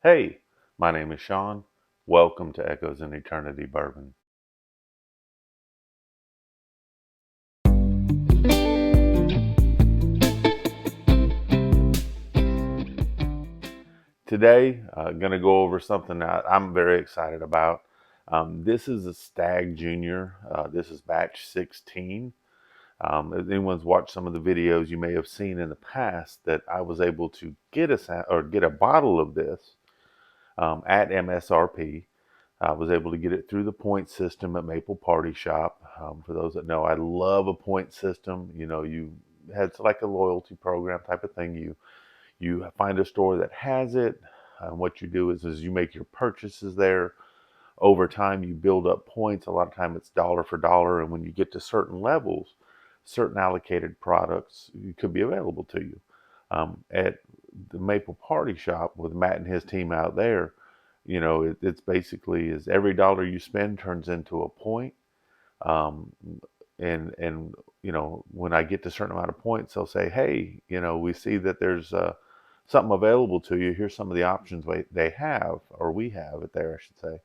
Hey, my name is Sean. Welcome to Echoes in Eternity Bourbon. Today, going to go over something that I'm very excited about. This is a Stagg Jr. This is batch 16. If anyone's watched some of the videos, you may have seen in the past that I was able to get a bottle of this at MSRP. I was able to get it through the point system at Maple Party Shop. For those that know, I love a point system. You know, you had like a loyalty program type of thing. You find a store that has it. What you do is you make your purchases there. Over time, you build up points. A lot of time it's dollar for dollar, and when you get to certain levels, certain allocated products could be available to you. At the Maple Party Shop with Matt and his team out there, it's basically is every dollar you spend turns into a point. Um, and when I get to a certain amount of points, they'll say, hey, we see that there's something available to you. Here's some of the options they have, or we have it there, I should say.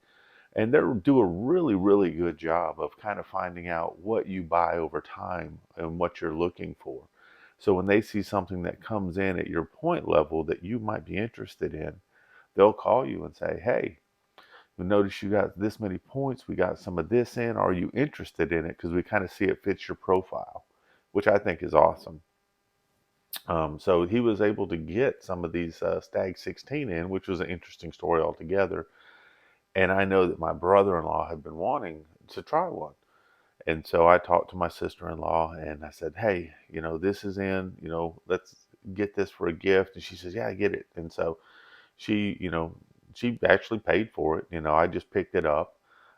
And they do a really, really good job of kind of finding out what you buy over time and what you're looking for. So when they see something that comes in at your point level that you might be interested in, they'll call you and say, hey, we notice you got this many points. We got some of this in. Are you interested in it? Because we kind of see it fits your profile, which I think is awesome. So he was able to get some of these Stag 16 in, which was an interesting story altogether. And I know that my brother-in-law had been wanting to try one. And so I talked to my sister-in-law and I said, hey, this is in, let's get this for a gift. And she says, yeah, I get it. And so she, she actually paid for it. I just picked it up.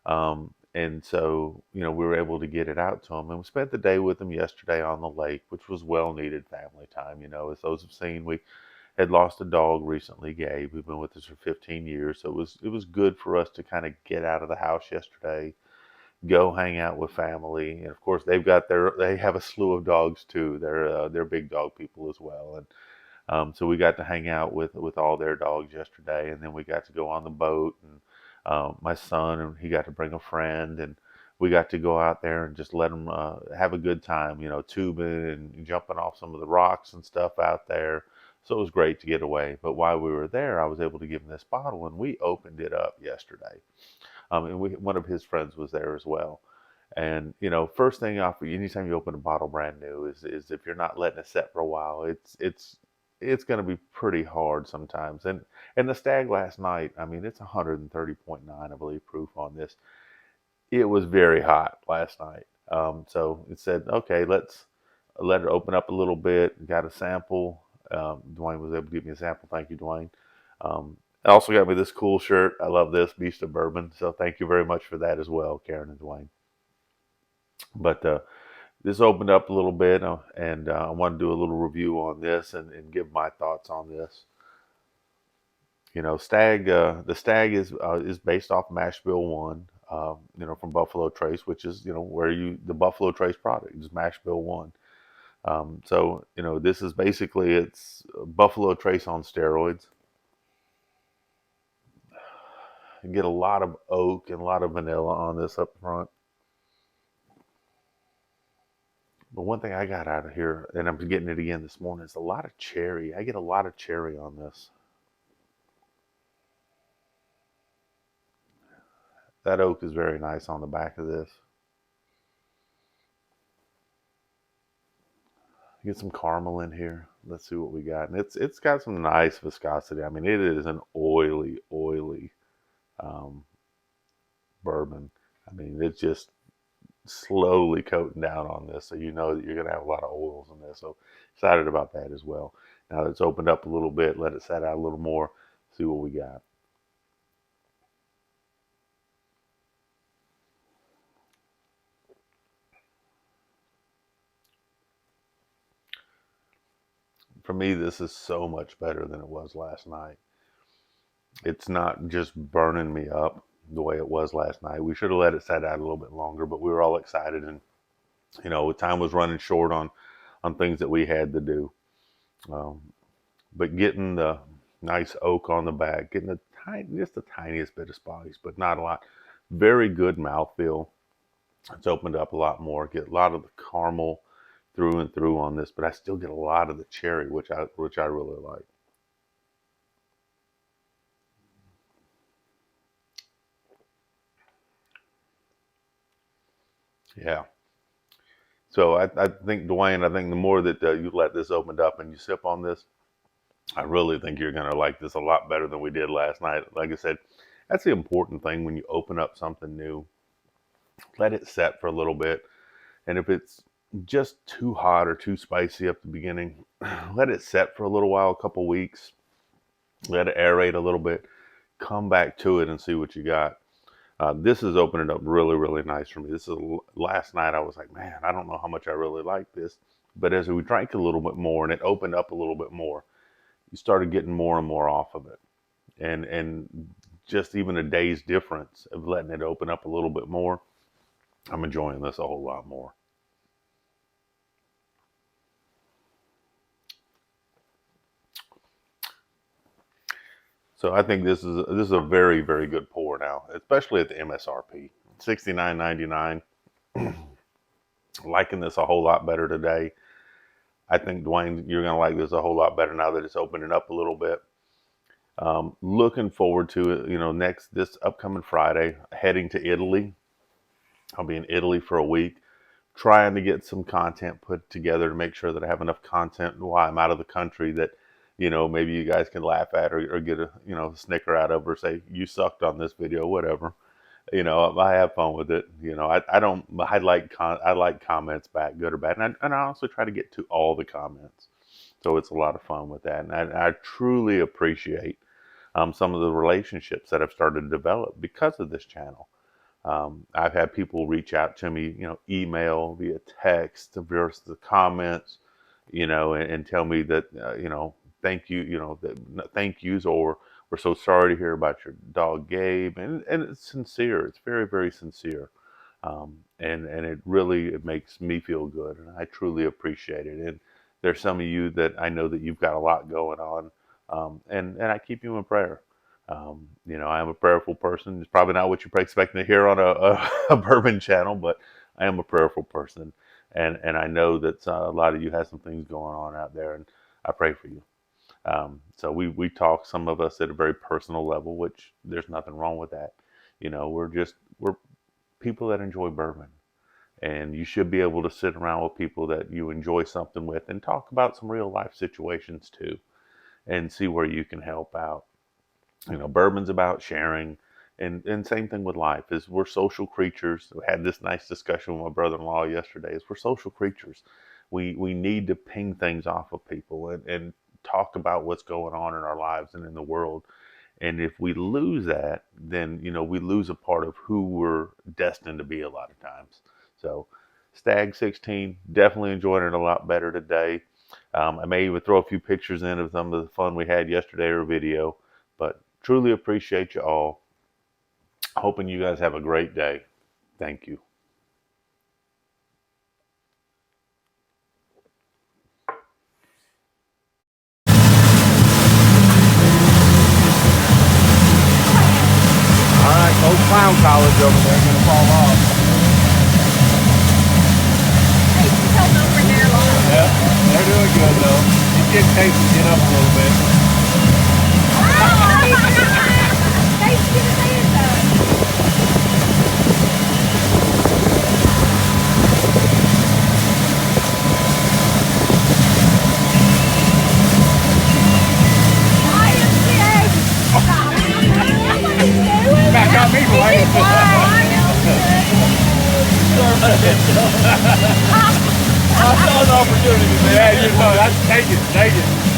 And so, we were able to get it out to him. And we spent the day with him yesterday on the lake, which was well needed family time. As those have seen, we had lost a dog recently, Gabe, who'd been with us for 15 years. So it was good for us to kind of get out of the house yesterday, go hang out with family, and of course they have a slew of dogs too. They're big dog people as well, and so we got to hang out with all their dogs yesterday, and then we got to go on the boat, and my son and he got to bring a friend, and we got to go out there and just let them have a good time, tubing and jumping off some of the rocks and stuff out there. So it was great to get away. But while we were there, I was able to give him this bottle, and we opened it up yesterday. And one of his friends was there as well. And first thing off, anytime you open a bottle brand new, is if you're not letting it set for a while, it's going to be pretty hard sometimes. And the Stag last night, I mean, it's 130.9, I believe, proof on this. It was very hot last night. So it said, okay, let's let it open up a little bit. Got a sample. Dwayne was able to give me a sample. Thank you, Dwayne. It also got me this cool shirt. I love this, Beast of Bourbon. So thank you very much for that as well, Karen and Dwayne. But this opened up a little bit, and I want to do a little review on this and give my thoughts on this. The Stag is based off Mash Bill One, from Buffalo Trace, which is where the Buffalo Trace product is Mash Bill One. So this is basically it's Buffalo Trace on steroids. You get a lot of oak and a lot of vanilla on this up front. But one thing I got out of here, and I'm getting it again this morning, is a lot of cherry. I get a lot of cherry on this. That oak is very nice on the back of this. Get some caramel in here. Let's see what we got. And it's got some nice viscosity. I mean, it is an oily um, bourbon. I mean, it's just slowly coating down on this, so you know that you're going to have a lot of oils in this. So excited about that as well. Now it's opened up a little bit. Let it set out a little more. See what we got. For me, this is so much better than it was last night. It's not just burning me up the way it was last night. We should have let it set out a little bit longer, but we were all excited, and time was running short on things that we had to do. Um, but getting Nice oak on the back, getting just the tiniest bit of spice, but not a lot. Very good mouthfeel. It's opened up a lot more. Get a lot of the caramel through and through on this, but I still get a lot of the cherry, which I really like. Yeah. So I think, Dwayne, I think the more that you let this open up and you sip on this, I really think you're going to like this a lot better than we did last night. Like I said, that's the important thing when you open up something new. Let it set for a little bit. And if it's just too hot or too spicy at the beginning, let it set for a little while, a couple weeks. Let it aerate a little bit. Come back to it and see what you got. This is opening up really, really nice for me. This is last night. I was like, man, I don't know how much I really like this. But as we drank a little bit more and it opened up a little bit more, you started getting more and more off of it. And just even a day's difference of letting it open up a little bit more, I'm enjoying this a whole lot more. So I think this is a very, very good pour now, especially at the MSRP. $69.99. Liking this a whole lot better today. I think, Dwayne, you're going to like this a whole lot better now that it's opening up a little bit. Looking forward to it. This upcoming Friday, heading to Italy. I'll be in Italy for a week, trying to get some content put together to make sure that I have enough content while I'm out of the country that, maybe you guys can laugh at or get a, snicker out of, or say, you sucked on this video, whatever. I have fun with it. I don't, I like comments back, good or bad. And I also try to get to all the comments. So it's a lot of fun with that. And I truly appreciate some of the relationships that I've started to develop because of this channel. I've had people reach out to me, email, via text, versus the comments, and tell me that, thank you, that thank yous, or we're so sorry to hear about your dog Gabe, and it's sincere. It's very, very sincere, and it makes me feel good, and I truly appreciate it. And there's some of you that I know that you've got a lot going on, and I keep you in prayer. I am a prayerful person. It's probably not what you're expecting to hear on a bourbon channel, but I am a prayerful person, and I know that a lot of you have some things going on out there, and I pray for you. So we talk, some of us, at a very personal level, which there's nothing wrong with that. We're people that enjoy bourbon, and you should be able to sit around with people that you enjoy something with and talk about some real life situations too, and see where you can help out. Bourbon's about sharing, and same thing with life. Is we're social creatures. We had this nice discussion with my brother-in-law yesterday. Is we're social creatures. We need to ping things off of people and talk about what's going on in our lives and in the world. And if we lose that, then we lose a part of who we're destined to be a lot of times. So Stagg 16, definitely enjoying it a lot better today. I may even throw a few pictures in of some of the fun we had yesterday, or video. But truly appreciate you all. Hoping you guys have a great day. Thank you. All right, those clown collars over there are going to fall off. Hey, you tell them over there, Lauren. Yeah, they're doing good though. It's getting tasty to get up a little bit. Tasty to say it though. Back on me, Dwayne. I saw an opportunity, man. Take it.